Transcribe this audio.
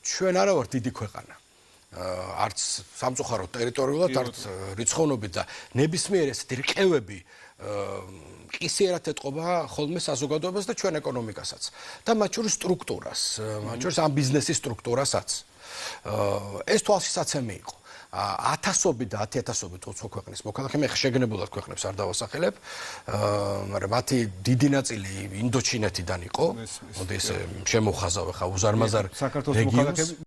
ჩვენ არა ვართ დიდი ქვეყანა. არც სამწუხაროდ ტერიტორიულად, არც რიცხოვნობით და ნებისმიერ ესეთი რყევები კისიერად ეთყობა ხოლმე საზოგადოებას და ჩვენ ეკონომიკასაც და მათ შორის სტრუქტურას, მათ შორის ამ ბიზნესის სტრუქტურასაც. ეს თვალშისაცემი იყო. 1000-ობით და 10000-ობით უცხო ქვეყნის მოქალაქე მე შეგნებულად ქვეყნებს არ დავასახელებ, მაგრამ მათი დიდი ნაწილი ინდოჩინეთიდან იყო. მოდი ესე შემოვხაზავ ხა უზარმაზარ რეგიონს.